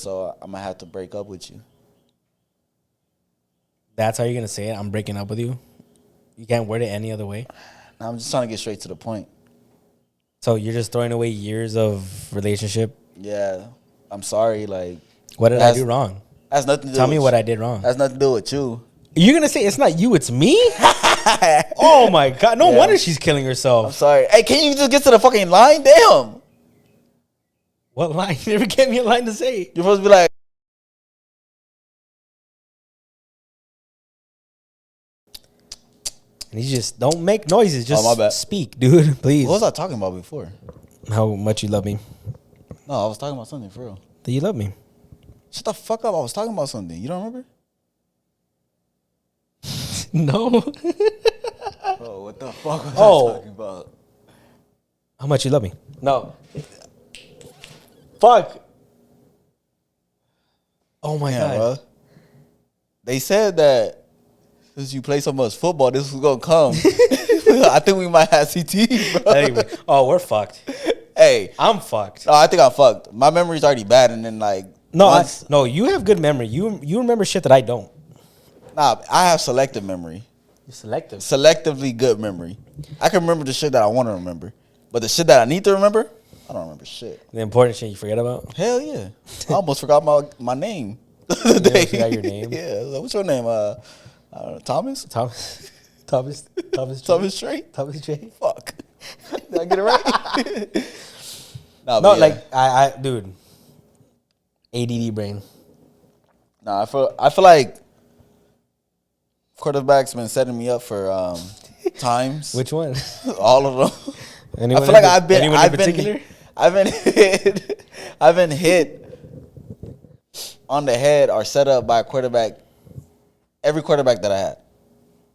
So I'm gonna have to break up with you. That's how you're gonna say it? I'm breaking up with you? You can't word it any other way? Now, I'm just trying to get straight to the point. So you're just throwing away years of relationship? Yeah, I'm sorry. Like, What did I do wrong? Has nothing to do Tell with me what I did wrong. Has nothing to do with you. You're gonna say it's not you, it's me? Oh my god! No wonder she's killing herself. I'm sorry. Hey, can you just get to the fucking line? Damn. What line? You never gave me a line to say. You're supposed to be like, and you just don't make noises. Just my bad. speak, dude. Please. what was I talking about before? How much you love me? No, I was talking about something for real. Do you love me? Shut the fuck up. I was talking about something. You don't remember? No. Bro, what the fuck was I talking about? How much you love me? No. Fuck. Oh my god. Bro. They said that since you play so much football, this was gonna come. I think we might have CT, bro. Anyway. Oh, we're fucked. Hey, I'm fucked. no, I think I'm fucked. My memory's already bad, and then like No, you have good memory. You remember shit that I don't. Nah, I have selective memory. You're selective. Selectively good memory. I can remember the shit that I want to remember, but the shit that I need to remember, I don't remember shit. The important shit you forget about? Hell yeah, I almost forgot my name. You forgot your name? Yeah, like, what's your name? Thomas. Thomas Trey. Thomas J. Fuck. Did I get it right? No, like I dude. ADD brain. Nah, I feel like quarterback's been setting me up for times. Which one? All of them. Anyone I feel like I've been hit on the head or set up by a quarterback. Every quarterback that I had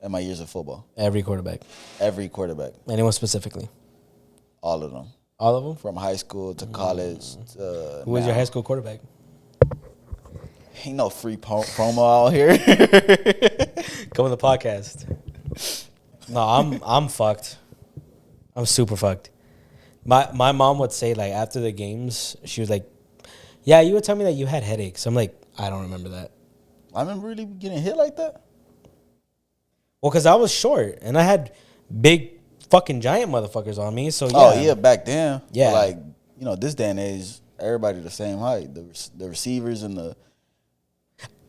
in my years of football. Every quarterback. Anyone specifically? All of them. All of them? From high school to college. Who was your high school quarterback? Ain't no free promo out here. Come on the podcast. No, I'm fucked. I'm super fucked. My mom would say, like, after the games, she was like, yeah, you would tell me that you had headaches. I'm like, I don't remember that. I remember really getting hit like that. Well, because I was short and I had big fucking giant motherfuckers on me. So yeah. Oh yeah, back then. Yeah. But like, this day and age, everybody the same height. The receivers and the.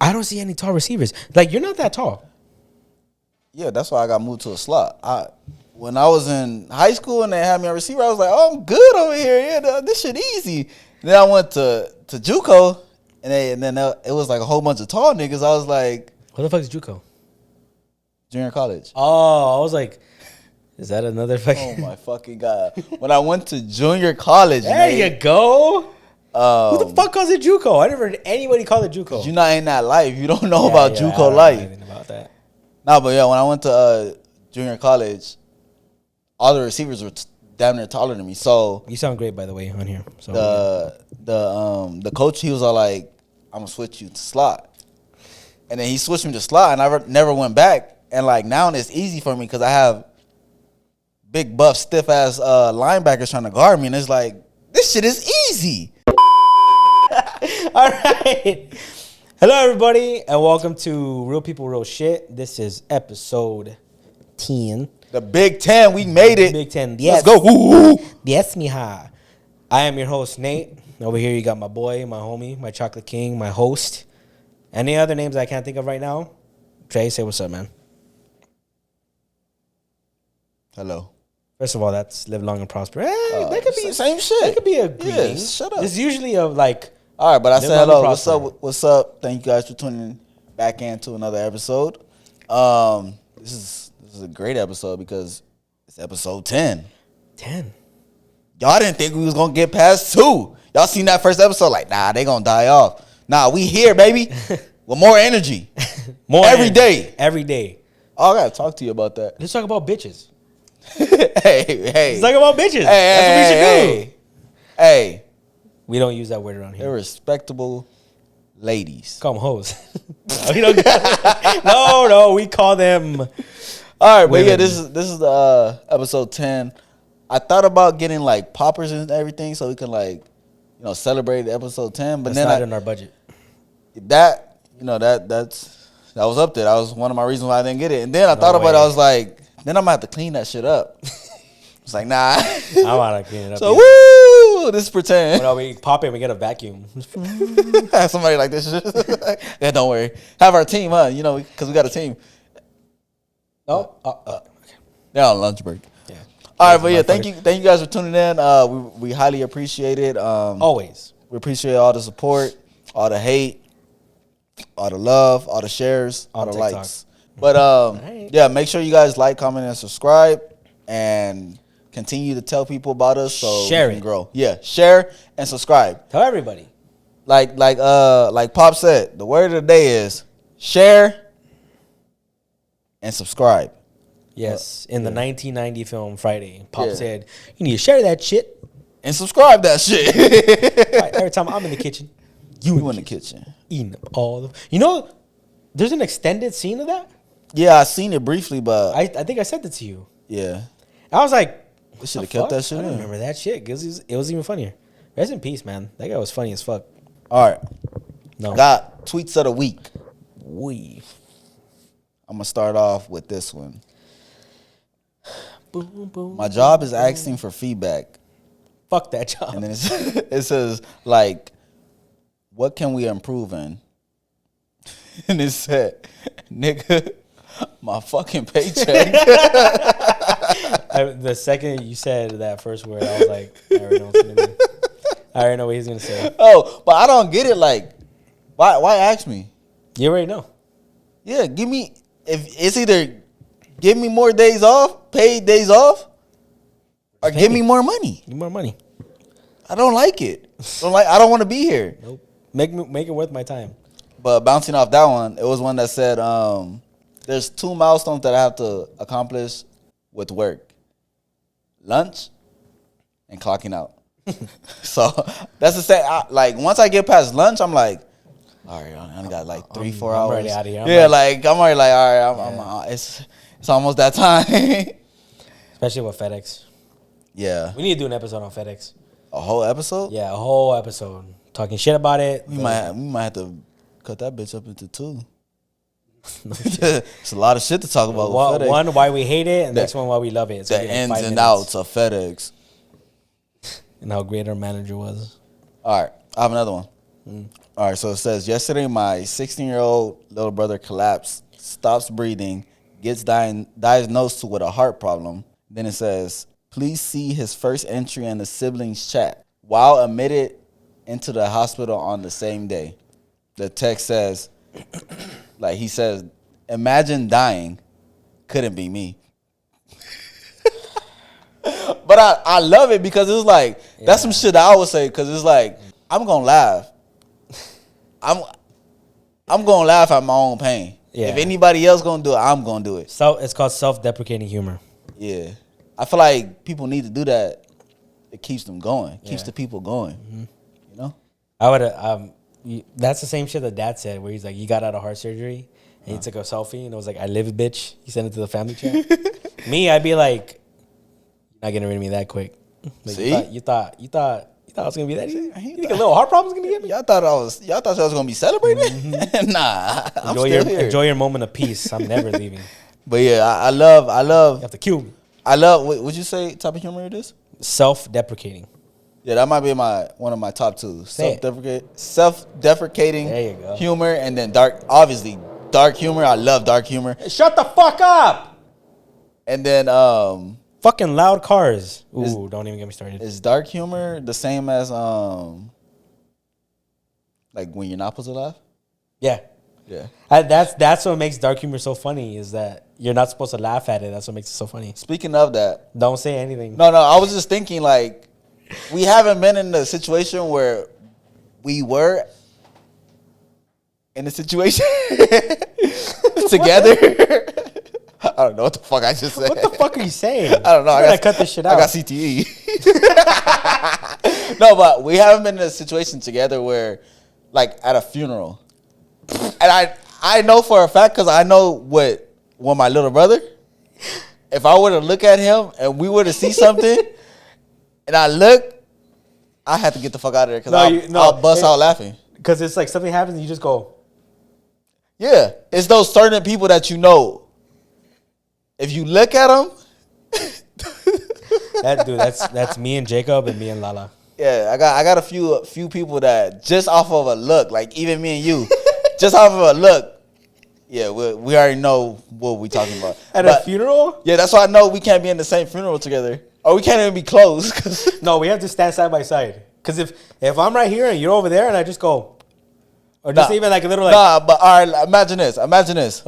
I don't see any tall receivers. Like, you're not that tall. Yeah, that's why I got moved to a slot. When I was in high school and they had me on receiver, I was like, oh, I'm good over here. Yeah, this shit easy. And then I went to JUCO, and then it was like a whole bunch of tall niggas. I was like, what the fuck is JUCO? Junior college. Oh, I was like, is that another fucking? Oh my fucking god! When I went to junior college, there you go. Who the fuck calls it JUCO? I never heard anybody call it JUCO. You're not in that life. You don't know about JUCO life. I don't know anything about that. Nah, but yeah, when I went to junior college, all the receivers were damn near taller than me. So you sound great, by the way, on here. So the coach, he was all like, "I'm gonna switch you to slot," and then he switched me to slot, and I never went back. And like now it's easy for me because I have big buff, stiff ass linebackers trying to guard me, and it's like this shit is easy. All right. Hello, everybody, and welcome to Real People, Real Shit. This is episode 10. The Big 10, we made it. Big 10, yes. Let's go. Woo-hoo. Yes, mija. I am your host, Nate. Over here, you got my boy, my homie, my chocolate king, my host. Any other names I can't think of right now? Trey, say what's up, man. Hello. First of all, that's live long and prosper. That could be same shit. That could be a greeting. Yeah, shut up. It's usually a like. All right, but I said hello. What's prosper. up? What's up? Thank you guys for tuning back into another episode. This is a great episode because it's episode 10. 10. Y'all didn't think we was gonna get past 2. Y'all seen that first episode? Like, nah, they gonna die off. Nah, we here, baby, with more energy. Every day. Every day. Oh, I gotta talk to you about that. Let's talk about bitches. hey. Let's talk about bitches. Hey, that's what we should do. Hey. We don't use that word around here. They're respectable ladies. Call them hoes. No, we call them. All right, women. but yeah, this is the episode 10. I thought about getting like poppers and everything so we can like celebrated episode 10. But That's then not in our budget. that was up there. That was one of my reasons why I didn't get it. And then I thought about it. way. I was like, then I'm gonna have to clean that shit up. It's like, nah. I want to clean it up. So woo, this is pretend. When we pop it, we get a vacuum. Have somebody like this. Yeah, don't worry. Have our team, huh? Because we got a team. Oh, They're on lunch break. yeah. All right, but yeah, thank you guys for tuning in. We highly appreciate it. Always. We appreciate all the support, all the hate, all the love, all the shares, all the TikTok. likes. But yeah, make sure you guys like, comment, and subscribe, and continue to tell people about us so Share we can it. grow. Yeah, share and subscribe. Tell everybody. Like Pop said, the word of the day is share and subscribe. Yes, in the 1990 film Friday, Pop Yeah. said, "You need to share that shit." And subscribe that shit. Right, every time I'm in the kitchen, You in the kitchen. eating up all the. There's an extended scene of that. Yeah, I seen it briefly, but I think I sent it to you. yeah. I was like, They should have the kept fuck? that shit I don't in. remember that shit because it was even funnier. Rest in peace, man. That guy was funny as fuck. All right. No, Got tweets of the week. we. I'm going to start off with this one. Boom, boom. My job is asking for feedback. Fuck that job. And then it says, like, what can we improve in? And it said, nigga, my fucking paycheck. The second you said that first word, I was like, I already know what's gonna be. I already know what he's gonna say. Oh, but I don't get it. Like, why ask me? You already know. Yeah, if it's either give me more days off, paid days off, or give me more money. Give me more money. I don't like it. I don't want to be here. Nope. Make it worth my time. But bouncing off that one, it was one that said, there's 2 milestones that I have to accomplish with work. Lunch and clocking out. So that's the same. Once I get past lunch, I'm like, all right, I only got like 3-4 I'm hours. already outta here. I'm already like, all right, it's almost that time. Especially with FedEx. Yeah. We need to do an episode on FedEx. A whole episode? Yeah, a whole episode. Talking shit about it. We might have to cut that bitch up into 2. It's a lot of shit to talk about with FedEx. One, why we hate it, and the next one, why we love it. It's The gonna be like ins 5 and minutes. outs of FedEx. And how great our manager was. All right, I have another one. All right, so it says, yesterday my 16-year-old little brother collapsed, stops breathing, gets diagnosed with a heart problem. Then it says, please see his first entry in the siblings chat. While admitted into the hospital on the same day. The text says, he says, imagine dying. Couldn't be me. But I love it because it's like, that's some shit I would say because it's like, I'm going to laugh. I'm going to laugh at my own pain. Yeah. If anybody else going to do it, I'm going to do it. So it's called self-deprecating humor. Yeah. I feel like people need to do that. It keeps them going. Keeps Yeah. the people going. Mm-hmm. You know? I would that's the same shit that Dad said, where he's like, you got out of heart surgery, and he took a selfie, and it was like, I live, bitch. He sent it to the family chat. Me, I'd be like, you're not getting rid of me that quick. Like, See? You thought I was gonna be that easy? You think a little heart problem's gonna get me? Y'all thought I was gonna be celebrating? Nah. I'm still here. Enjoy your moment of peace. I'm never leaving. But yeah, I love You have to kill me. what would you say type of humor it is? Self-deprecating. Yeah, that might be one of my top 2. Say it. Self-deprecating There you go. humor, and then dark humor. I love dark humor. Shut the fuck up! And then Fucking loud cars. Ooh, don't even get me started. is dark humor the same as like when you're not supposed to laugh? Yeah. Yeah. That's what makes dark humor so funny, is that you're not supposed to laugh at it. That's what makes it so funny. Speaking of that, Don't say anything. no, I was just thinking like we haven't been in the situation where we were in a situation together. I don't know what the fuck I just said. What the fuck are you saying? I don't know. I gotta cut this shit out. I got CTE. No, but we haven't been in a situation together where, like, at a funeral, and I know for a fact because I know what my little brother. If I were to look at him and we were to see something, and I look, I had to get the fuck out of there because I'll bust out laughing. Because it's like something happens and you just go. Yeah, it's those certain people that you know. If you look at them, that's me and Jacob and me and Lala. Yeah, I got a few people that just off of a look, like even me and you, just off of a look. Yeah, we already know what we talking about. At a funeral? Yeah, that's why I know we can't be in the same funeral together. Or we can't even be close. No, we have to stand side by side. Because if I'm right here and you're over there and I just go, or just even like a little like. Nah, but all right, imagine this.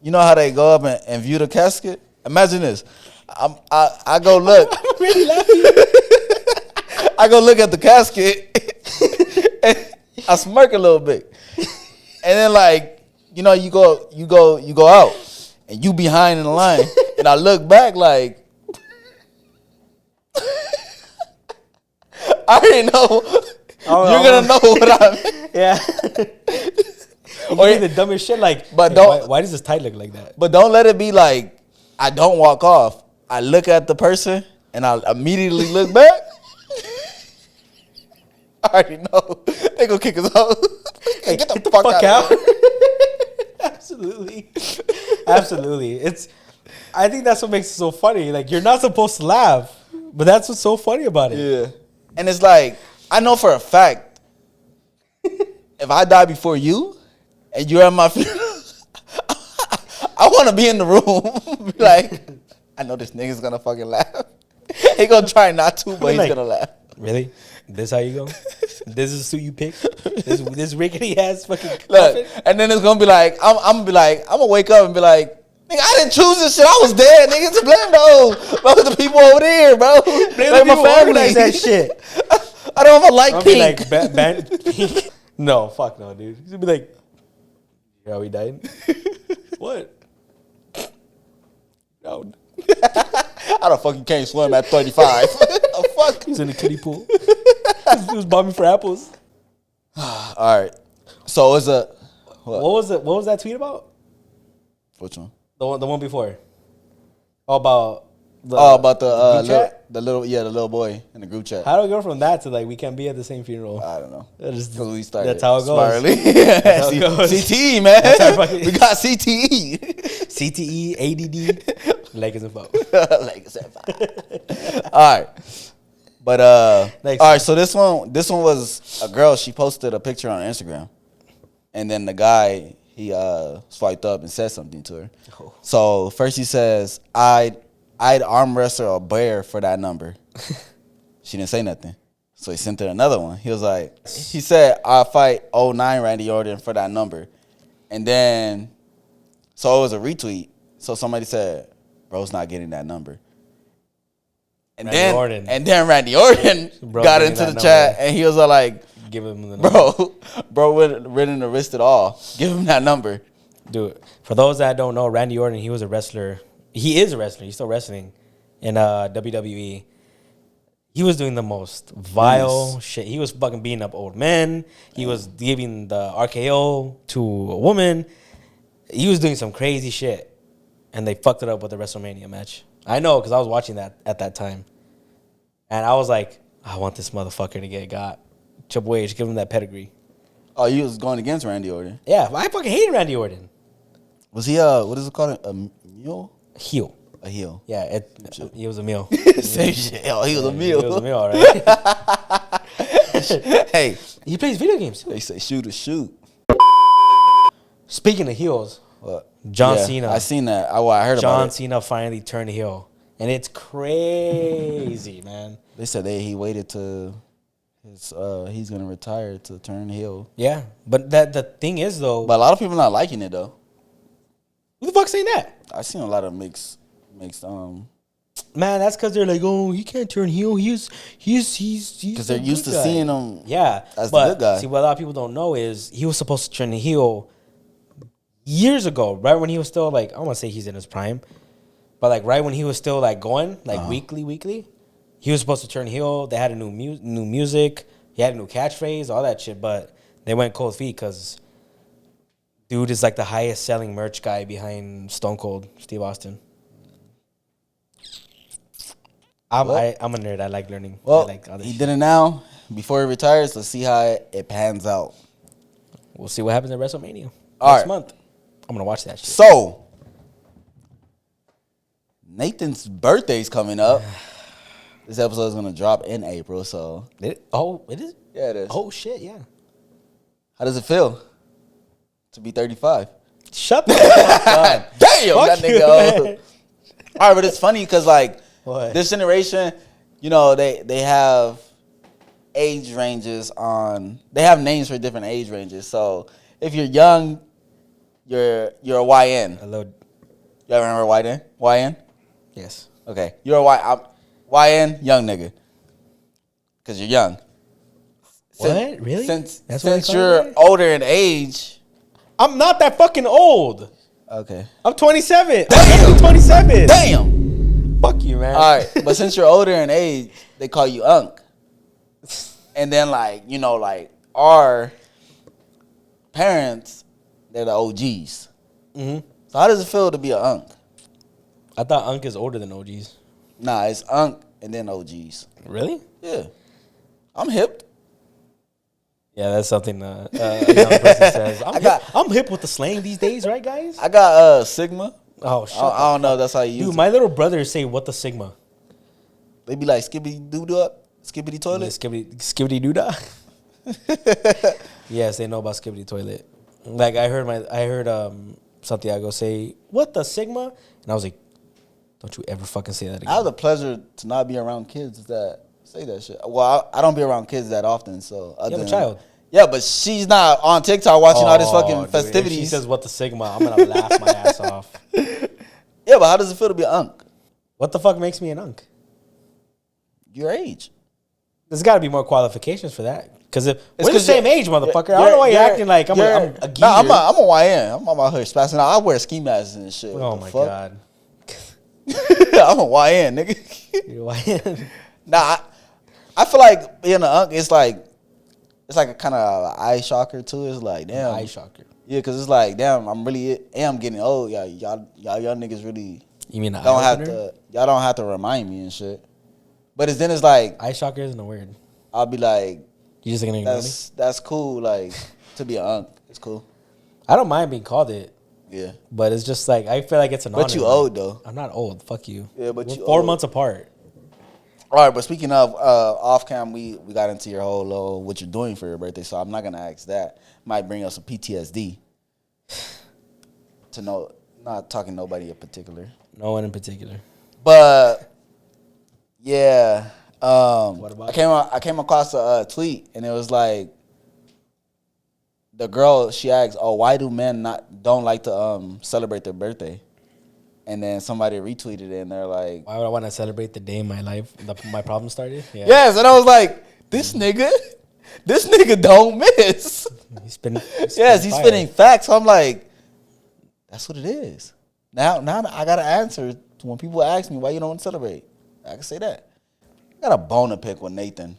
You know how they go up and view the casket? Imagine this. I go look. I'm really laughing. I go look at the casket. And I smirk a little bit. And then like, you know, you go out and you behind in the line. And I look back like, I already know. You're gonna know what I mean. Yeah. Or the dumbest shit like, but hey, why does this tie look like that? But don't let it be like I don't walk off. I look at the person and I immediately look back. I already know they gonna kick us out. Hey, get the fuck out. Absolutely. I think that's what makes it so funny. Like, you're not supposed to laugh, but that's what's so funny about it. Yeah. And it's like, I know for a fact, if I die before you and you're at my funeral, I want to be in the room. Be like, I know this nigga's gonna fucking laugh. He gonna try not to, but he's gonna laugh. Really? This how you go? This is the suit you pick? This rickety ass fucking Look, and then it's gonna be like, I'm gonna wake up and be like, nigga, I didn't choose this shit. I was dead, nigga. It's blame those. Blame the people over there, bro. Blame my family. That shit. I don't have a light pink. Like, pink. No, fuck no, dude. He's gonna be like, yeah, we died. What? No. How the fuck you can't swim at 35? The fuck? He's in the kiddie pool. He was bombing for apples. All right. So it's a what was that tweet about? Which one? The one before. About the the chat? the little boy in the group chat. How do we go from that to like we can't be at the same funeral? I don't know. Because we started. That's how it goes. Spiraling. That's how it goes. CTE, man. We got CTE. CTE, ADD, Lakers and Foe. Lakers and Foe. All right. But all right, so this one was a girl. She posted a picture on Instagram, and then the guy he swiped up and said something to her. Oh. So first he says, "I'd arm wrestle a bear for that number." She didn't say nothing, so he sent her another one. He said, "I'll fight 09 Randy Orton for that number," and then so it was a retweet. So somebody said, "Bro's not getting that number." And then Randy Orton got into the chat and he was like, "Give him the number." Bro wouldn't have risked it all. Give him that number. Dude, for those that don't know, Randy Orton, he was a wrestler. He is a wrestler. He's still wrestling in WWE. He was doing the most vile shit. He was fucking beating up old men. He was giving the RKO to a woman. He was doing some crazy shit. And they fucked it up with the WrestleMania match. I know, because I was watching that at that time. And I was like, I want this motherfucker to get got. Triple H, give him that pedigree. Oh, you was going against Randy Orton? Yeah, I fucking hated Randy Orton. Was he, what is it called? A mule? Heel. A heel. Yeah, he was a meal. Same shit. Oh, he was a meal. He was a meal, all right. Hey. He plays video games, too. They say shoot or shoot. Speaking of heels. What? John Cena. I seen that. I heard about it. John Cena finally turned heel. And it's crazy, man. They said he waited to he's gonna retire to turn heel. Yeah. But the thing is though. But a lot of people not liking it though. Who the fuck's saying that? I seen a lot of mixed Man, that's because they're like, oh, he can't turn heel. He's because they're used to seeing him. Yeah, as the good guy. See, what a lot of people don't know is he was supposed to turn heel years ago, right when he was still like, I don't want to say he's in his prime, but like right when he was still like going like weekly, he was supposed to turn heel. They had a new music. He had a new catchphrase, all that shit. But they went cold feet because dude is like the highest selling merch guy behind Stone Cold Steve Austin. I'm a nerd. I like learning. Well, I like he did it now. before he retires, let's see how it pans out. We'll see what happens at WrestleMania All next right. month. I'm gonna watch that shit. So, Nathan's birthday's coming up. This episode is gonna drop in April, so It is. yeah, it is. Oh shit, yeah. How does it feel to be 35? Shut the fuck up. Damn, Fuck that you, nigga old. man. All right, but it's funny because like What? this generation, you know, they have age ranges on. They have names for different age ranges. So if you're young, you're a YN. Hello. You ever remember YN? YN? Yes. Okay, you're a YN, young nigga, because you're young. What? Really? Since That's what they call you're it? older in age. I'm not that fucking old. Okay. I'm 27. Damn. I'm 27. Damn. Fuck you, man. All right, but since you're older in age, they call you Unc. And then like, you know, like our parents, they're the OGs. Mm-hmm. So how does it feel to be an Unc? I thought Unc is older than OGs. Nah, it's Unc and then OGs. Really? Yeah. I'm hip. Yeah, that's something a young person says. I'm hip with the slang these days, right, guys? I got Sigma. Oh, shit. I don't know if that's how you use Dude, it. my little brothers say, what the Sigma? They be like skibbity doo doo up, skibbity toilet. Skibbity doodah. Yes, they know about skibbity toilet. Like I heard Santiago say, "What the Sigma?" And I was like, "Don't you ever fucking say that again." I have the pleasure to not be around kids that say that shit. Well, I don't be around kids that often, so You have a child. Yeah, but she's not on TikTok watching all this fucking dude, if festivities. she says, "What the Sigma?" I'm gonna laugh my ass off. Yeah, but how does it feel to be an Unc? What the fuck makes me an Unc? Your age. There's got to be more qualifications for that. Because we're the 'cause same age, motherfucker. I don't know why you're acting like I'm a geezer. Nah, I'm a YN. I'm out here spazzing out. I wear ski masks and shit. Oh What my the fuck? god. I'm a YN, nigga. You're YN. Nah, I feel like being an Unc, it's like a kind of eye shocker too. It's like, damn. Eye shocker. Yeah, because it's like, damn, I'm getting old. Y'all young niggas really You mean y'all don't have to remind me and shit. But then it's like, eye shocker isn't a word. I'll be like, You just gonna ignore me? that's cool, like, to be an Unc. It's cool. I don't mind being called it, Yeah. but it's just like I feel like it's an honor. But you old though. I'm not old. Fuck you. Yeah, but We're you 4 old. months apart. All right, but speaking of off cam, we got into your whole what you're doing for your birthday, so I'm not gonna ask that. Might bring us some PTSD. Not talking nobody in particular, No one in particular. but yeah. What about I came across a tweet and it was like the girl, she asked, "Oh, why do men don't like to celebrate their birthday?" And then somebody retweeted it and they're like, Why would I want to celebrate the day my life, my problem started? Yeah. yes, and I was like, this nigga don't miss. He's been. Yes, he's spitting facts. So I'm like, that's what it is. Now I got to answer to when people ask me why you don't celebrate. I can say that. I got a bone to pick with Nathan.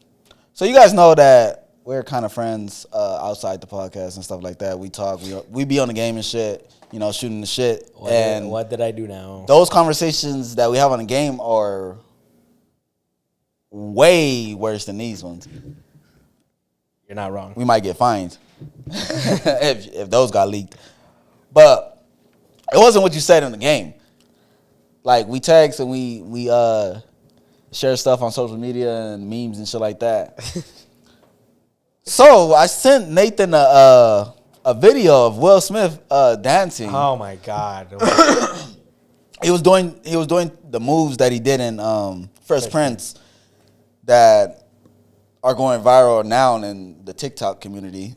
So you guys know that we're kind of friends outside the podcast and stuff like that. We talk. We be on the game and shit. You know, shooting the shit. What did I do now? Those conversations that we have on the game are way worse than these ones. You're not wrong. We might get fined if those got leaked. But it wasn't what you said in the game. Like, we text and we share stuff on social media and memes and shit like that. So I sent Nathan a video of Will Smith dancing. Oh my god. He was doing the moves that he did in Fresh Prince that are going viral now in the TikTok community.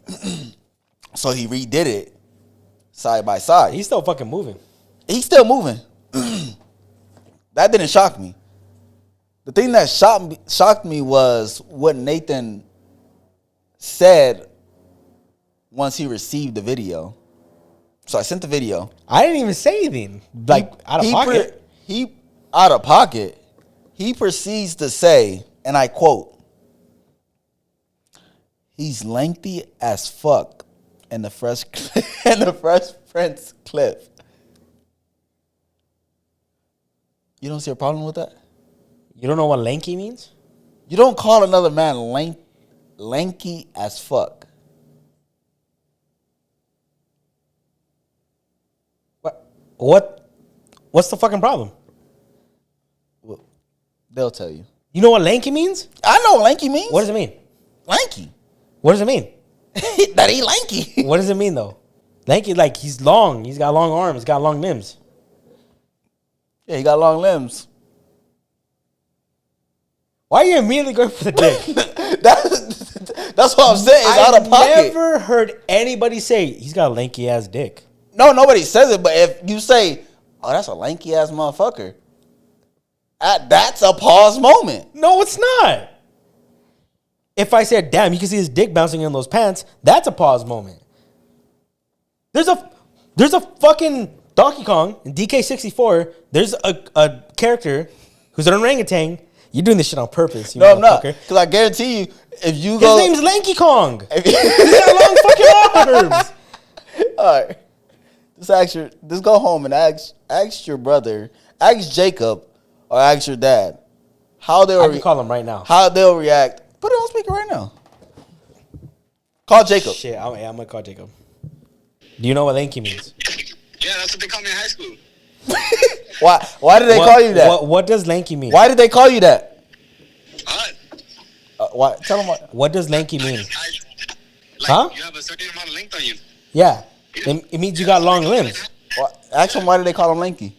So he redid it side by side. He's still fucking moving. He's still moving. That didn't shock me. The thing that shocked me was what Nathan said once he received the video. So I sent the video. I didn't even say anything. Like, out of pocket. Out of pocket. He proceeds to say, and I quote, "He's lengthy as fuck in the Fresh Prince clip." You don't see a problem with that? You don't know what lanky means? You don't call another man lanky as fuck. What's the fucking problem? Well, they'll tell you. You know what lanky means? I know what lanky means. What does it mean? Lanky. What does it mean? That ain't lanky. What does it mean though? Lanky, like he's long. He's got long arms. Got long limbs. Yeah, he got long limbs. Why are you immediately going for the dick? That's what I'm saying. It's out of pocket. I've never heard anybody say he's got a lanky ass dick. No, nobody says it. But if you say, "Oh, that's a lanky ass motherfucker," that's a pause moment. No, it's not. If I said, "Damn, you can see his dick bouncing in those pants," that's a pause moment. There's a fucking Donkey Kong in DK64. There's a character who's an orangutan. You're doing this shit on purpose. You No, I'm not. motherfucker. Because I guarantee you, if you His go, name's Lanky Kong. He's got long fucking arms. all right, just go home and ask your brother, ask Jacob, or ask your dad how I they'll can call him right now. how they'll react. Put it on speaker right now. Call Jacob. Shit, I'm gonna call Jacob. Do you know what lanky means? Yeah, that's what they called me in high school. Why did they call you that? What does lanky mean? Why did they call you that? What? Tell them what. What does lanky mean? Huh? You have a certain amount of length on you. Yeah, it means you got long limbs. Ask them why did they call him lanky?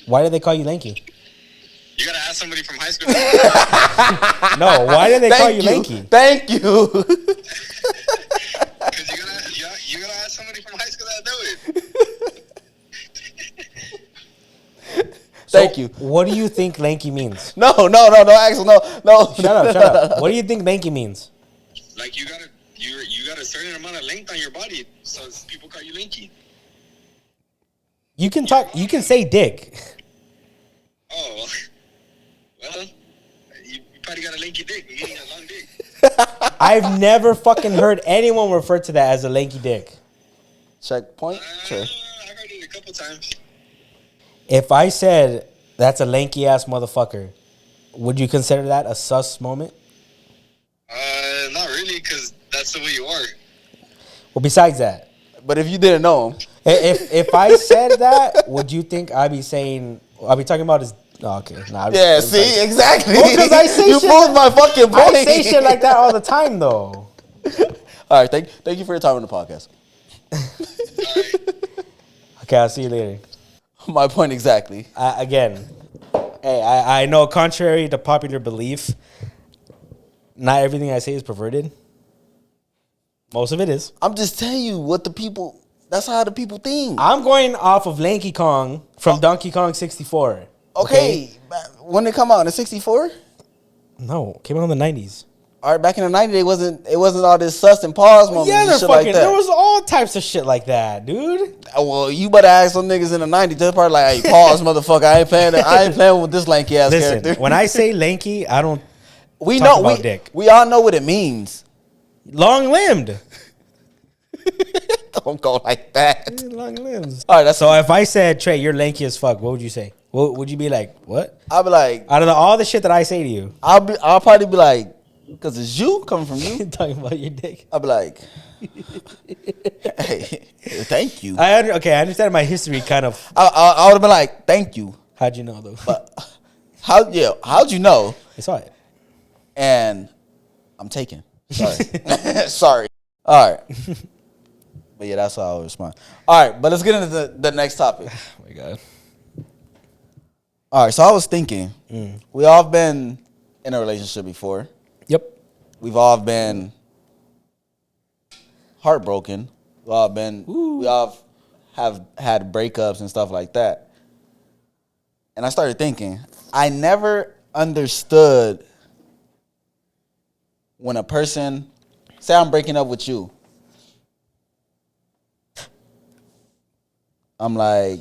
Why did they call you lanky? You gotta ask somebody from high school. No, why did they call you lanky? Thank you. Because you gotta ask somebody from high school that know it. Thank you. What do you think lanky means? No, Axel, no. Shut up. What do you think lanky means? Like you got a certain amount of length on your body, so people call you lanky. You can talk. You can say dick. Oh, well, you probably got a lanky dick. You ain't got a long dick. I've never fucking heard anyone refer to that as a lanky dick. Checkpoint. Sure. I heard it a couple times. If I said that's a lanky ass motherfucker, would you consider that a sus moment? Not really, because that's the way you are. Well, besides that, But if you didn't know him, if I said that, would you think I'd be talking about his? Oh, okay, nah, yeah. See, exactly. Well, 'cause I say you shit proved my fucking point. I say shit like that all the time, though. All right, thank you for your time on the podcast. Okay, I'll see you later. My point exactly. Again, hey, I know contrary to popular belief, not everything I say is perverted. Most of it is. I'm just telling you what the people. That's how the people think. I'm going off of Lanky Kong from Donkey Kong 64. Okay, when did it come out in the '64? No, came out in the 90s. All right, back in the '90s, it wasn't all this sus and pause moments. Yeah, and they're shit fucking. like that. There was all types of shit like that, dude. Well, you better ask some niggas in the '90s. They're probably like, "Hey, pause, motherfucker. I ain't playing with this lanky ass Listen, character." when I say lanky, I don't. we talk know about dick. we all know what it means. Long limbed. Don't go like that. Long limbs. All right, that's So if I said, Trey, you're lanky as fuck, what would you say? What would you be like? What? I'll be like, Out of all the shit that I say to you, I'll probably be like, because it's you coming from you. talking about your dick. I'll be like, hey, thank you. I understand my history kind of. I would have been like, thank you. How'd you know though? But how'd you know? I saw it. And I'm taken. Sorry. Sorry. All right. But yeah, that's how I would respond. All right, but let's get into the next topic. Oh my god. All right, so I was thinking, we all been in a relationship before. Yep. We've all been heartbroken. We all have had breakups and stuff like that. And I started thinking, I never understood when a person, say I'm breaking up with you. I'm like,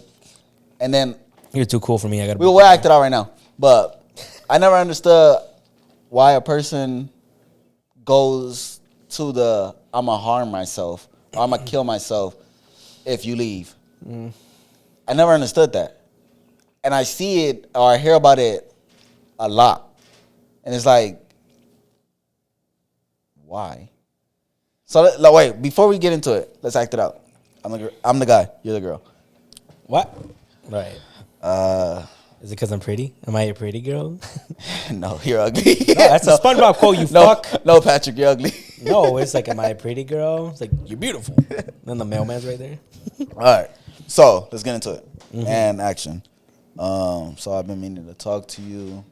and then You're too cool for me. I gotta. we'll act it out right now. But I never understood why a person goes to the I'm gonna harm myself or I'm gonna kill myself if you leave. I never understood that. And I see it or I hear about it a lot. And it's like, Why? So wait, before we get into it, let's act it out. I'm the guy. You're the girl. What? Right. Is it because I'm pretty? Am I a pretty girl? No, you're ugly. No, that's a SpongeBob quote. You fuck. No, Patrick, you're ugly. No, it's like, am I a pretty girl? It's like, you're beautiful. Then the mailman's right there. All right. So let's get into it. And action. So I've been meaning to talk to you.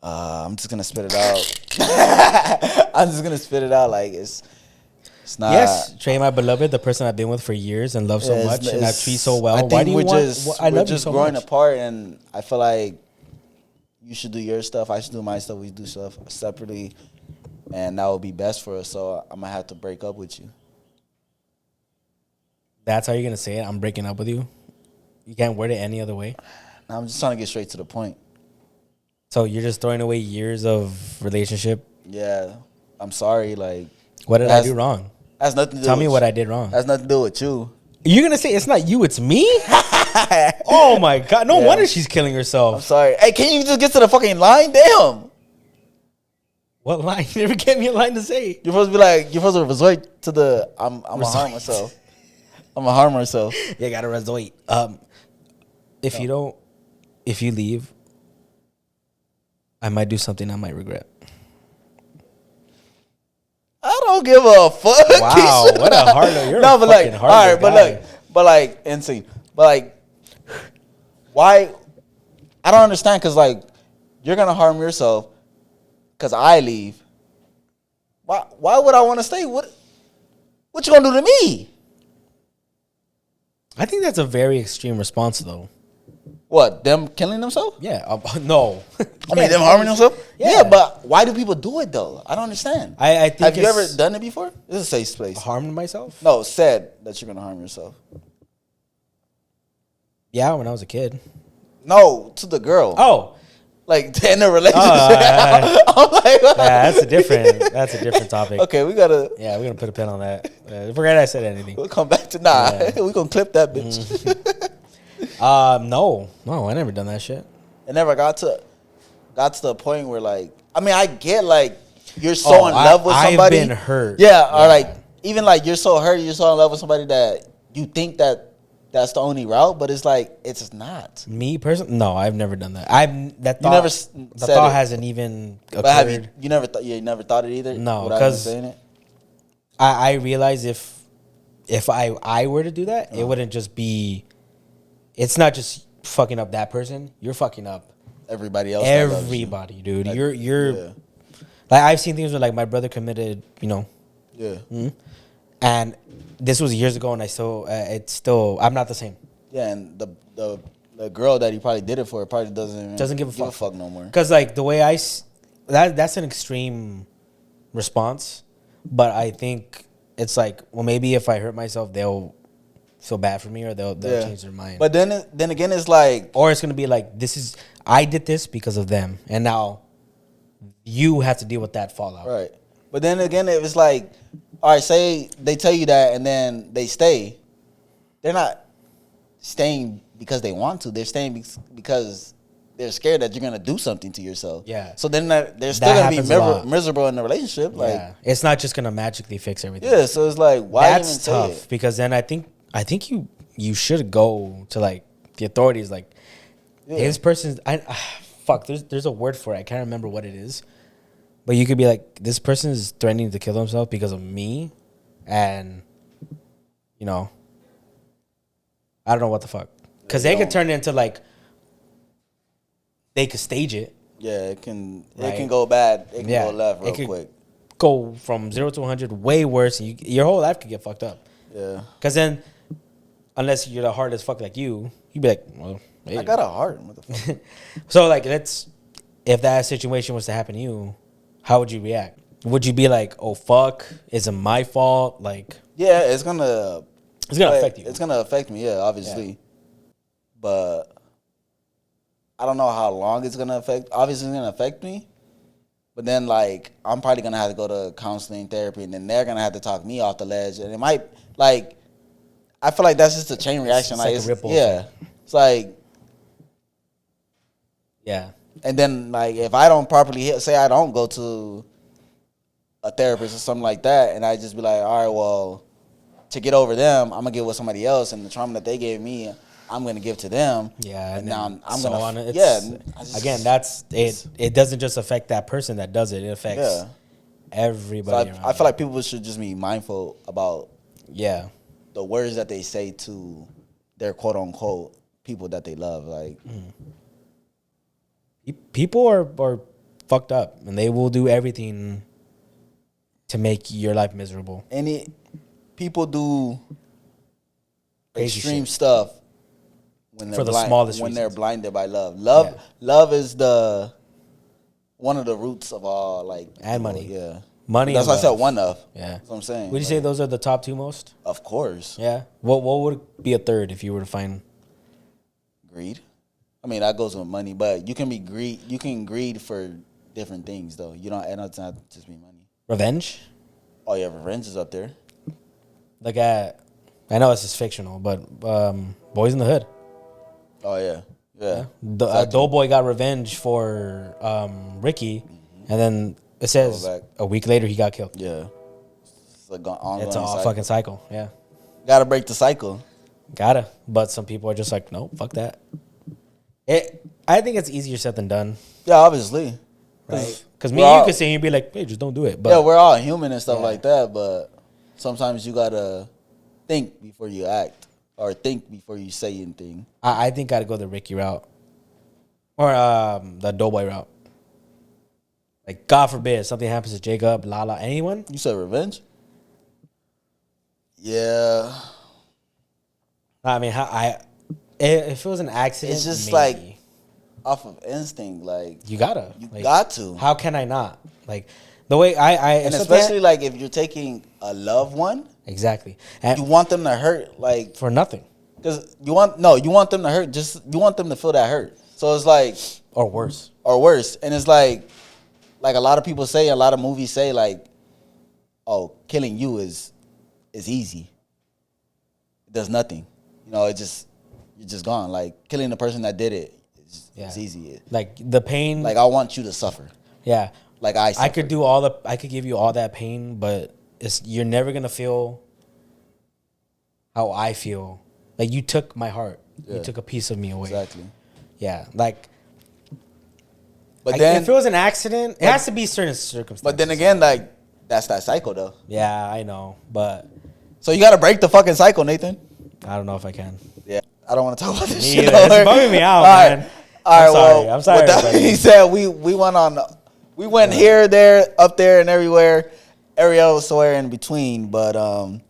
I'm just gonna spit it out. I'm just gonna spit it out like it's not. Yes, Trey, my beloved, the person I've been with for years and love so much, and I treat so well. I think Why do you we're want? just I we're love just you so growing much. apart, and I feel like you should do your stuff. I should do my stuff. We do stuff separately, and that would be best for us. So I'm gonna have to break up with you. That's how you're gonna say it. I'm breaking up with you. You can't word it any other way. I'm just trying to get straight to the point. So you're just throwing away years of relationship. Yeah, I'm sorry. Like, What did I do wrong? Has nothing to do. Tell me with what I did wrong. Has nothing to do with you. You're gonna say it's not you, it's me? Oh my god! No Yeah. wonder she's killing I'm herself. sorry. Hey, can you just get to the fucking line? Damn. What line? You never gave me a line to say. You're supposed to be like, you're supposed to resort to the I'm gonna harm myself. I'm gonna harm myself. You gotta resort. If you leave, I might do something I might regret. I don't give a fuck. Wow, what a hard. You're No, a but like, fucking all right, hard but guy. look, but like, insane. But like, why? I don't understand because like, you're gonna harm yourself because I leave. Why would I want to stay? What you gonna do to me? I think that's a very extreme response, though. What, them killing themselves? Yeah, no. I mean, them harming themselves? Yeah. Yeah, but why do people do it though? I don't understand. I think Have you it's ever done it before? This is a safe place. harmed myself? No, said that you're gonna harm yourself. Yeah, when I was a kid. No, to the girl. Oh, Like in a relationship. I'm like, yeah, that's a different topic. okay, we gotta. Yeah, we're gonna put a pin on that. Forget I said anything. We'll come back to we gonna clip that bitch. No, I never done that shit. It never got to the point where like, I mean, I get like you're so in love with somebody. I've been hurt. Yeah, or like even like you're so hurt, you're so in love with somebody that you think that's the only route, but it's like it's not. Me personally, no, I've never done that. The thought it. hasn't even occurred. But have you never thought it either? No, without even because saying it? I realize if I were to do that, it wouldn't just be. It's not just fucking up that person. You're fucking up everybody else. that loves you. everybody, dude. Like, You're yeah. like I've seen things where like my brother committed, Yeah. and this was years ago, and I'm not the same. Yeah, and the girl that he probably did it for probably doesn't give a fuck no more. Because like the way that's an extreme response, but I think it's like, well, maybe if I hurt myself, they'll feel bad for me, or they'll change their mind. But then again, it's like, or it's gonna be like, I did this because of them, and now you have to deal with that fallout. right. But then again, if it's like, all right, say they tell you that and then they stay, they're not staying because they want to. They're staying because they're scared that you're gonna do something to yourself. Yeah. So then they're still gonna happens a lot. be miserable in the relationship. Like, Yeah, it's not just gonna magically fix everything. yeah. So it's like, why That's even say tough, it? because then I think you should go to like the authorities. Like, this person's fuck. There's a word for it. I can't remember what it is, but you could be like, this person is threatening to kill themselves because of me, and I don't know what the fuck, because they could turn it into like they could stage it. Yeah, it can Right. go bad. It can Yeah, go left it real could quick. Go from 0 to 100 way worse, and your whole life could get fucked up. Yeah. Because then, unless you're the hard as fuck like you'd be like, well, hey. I got a heart. What the fuck? So like, if that situation was to happen to you, how would you react? Would you be like, oh fuck, is it my fault? Like, Yeah, it's gonna affect you. It's gonna affect me, yeah, obviously. Yeah. But I don't know how long it's gonna affect. Obviously, it's gonna affect me. But then, like, I'm probably gonna have to go to counseling, therapy, and then they're gonna have to talk me off the ledge, and it might, like, I feel like that's just a chain reaction. It's like a ripple yeah, effect. it's like, yeah, and then like if I don't properly say I don't go to a therapist or something like that, and I just be like, all right, well, to get over them, I'm gonna get with somebody else, and the trauma that they gave me, I'm gonna give to them. Yeah, and now I'm so gonna on. again. That's it. It doesn't just affect that person that does it. It affects So everybody. I feel like people should just be mindful about yeah, the words that they say to their quote unquote people that they love. Like people are fucked up, and they will do everything to make your life miserable. People do Crazy extreme shit. stuff when they're For the smallest when they're reasons. blinded by love. Yeah. Love is the one of the roots of all like And evil. money. Yeah, Money. that's and why I said love. one of. Yeah, That's what I'm saying. would you say those are the top two most? Of course, Yeah. What would be a third if you were to find? greed. I mean that goes with money, but you can be greed. You can greed for different things though. You don't. It's not just be money. Revenge. Oh yeah, revenge is up there. Like I know this is fictional, but Boys in the Hood. Oh yeah, yeah. The Doughboy got revenge for Ricky, and then it says a week later he got killed. Yeah, it's like ongoing It's a cycle. fucking cycle. Yeah, Gotta break the cycle. gotta. But some people are just like, no, fuck that. I think it's easier said than done, Yeah, obviously. right? Because me and you could sit here and be like, hey, just don't do it. But Yeah, we're all human and stuff Yeah. like that, but sometimes you gotta think before you act or think before you say anything. I think I'd go the Ricky route or the Doughboy route. Like, God forbid something happens to Jacob, Lala, anyone. You said revenge? Yeah. I mean, if it was an accident, It's just maybe. like off of instinct, like You gotta. you Like, got to. How can I not? Like, the way I And especially like if you're taking a loved one, exactly. And you want them to hurt, like for nothing. because you want them to hurt. Just you want them to feel that hurt. So it's like Or worse. or worse, and it's like a lot of people say, a lot of movies say, like, oh, killing you is easy. It does nothing. You know, you're just gone. Like killing the person that did it is easy. Like, the pain. Like I want you to suffer. Yeah. Like I could I could give you all that pain, but you're never gonna feel how I feel. Like, you took my heart. Yeah. You took a piece of me away. Exactly. Yeah. Like, But then if it was an accident, it has to be certain circumstances. But then again, like that's that cycle though. Yeah, I know. But So you gotta break the fucking cycle, Nathan. I don't know if I can. Yeah. I don't want to talk about this Me shit. either. It's bumming me out, man. All right, I'm sorry, With that everybody. being said, we went here, there, up there, and everywhere, everywhere in between. But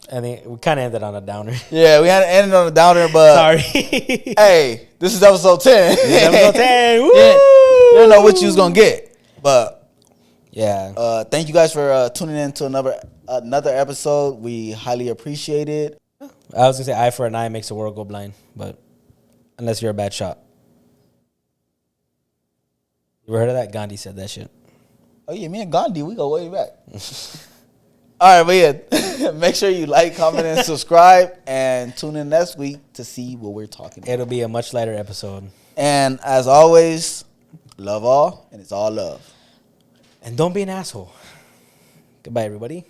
And then we kind of ended on a downer. yeah, we had to end on a downer. But Sorry. hey, this is episode 10. Episode 10. Woo! You don't know what you was gonna get, but Yeah. thank you guys for tuning in to another episode. We highly appreciate it. I was going to say eye for an eye makes the world go blind, but unless you're a bad shot. You ever heard of that? Gandhi said that shit. Oh yeah, me and Gandhi, we go way back. All right, but yeah, make sure you like, comment, and subscribe, and tune in next week to see what we're talking about. It'll be a much lighter episode. And as always, love all, and it's all love. And don't be an asshole. Goodbye, everybody.